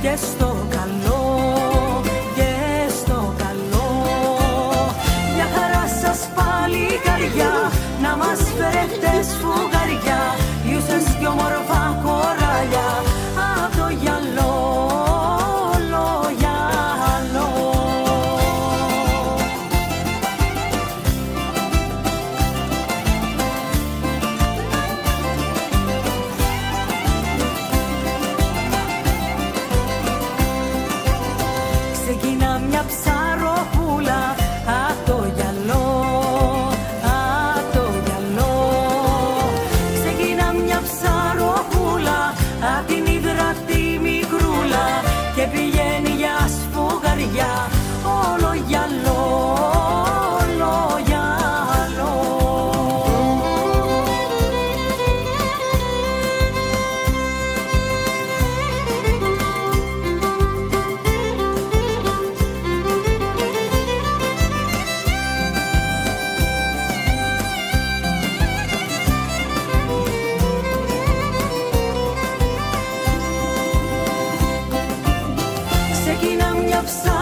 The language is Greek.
και στο καλό, και στο καλό. Μια χαρά σας παλικαριά, να μας φέρετε σφουγγαριά, γιούσες κι όμορφα κοράλια απ' το γυαλό. Ξεκινά μια ψαροπούλα απ' το γυαλό, απ' το γυαλό. Ξεκινά μια ψαροπούλα απ' την Ύδρα τη μικρούλα και πηγαίνει για σφουγγαριά όλο γυαλό, όλο γυαλό. Ξεκινά μια ψαροπούλα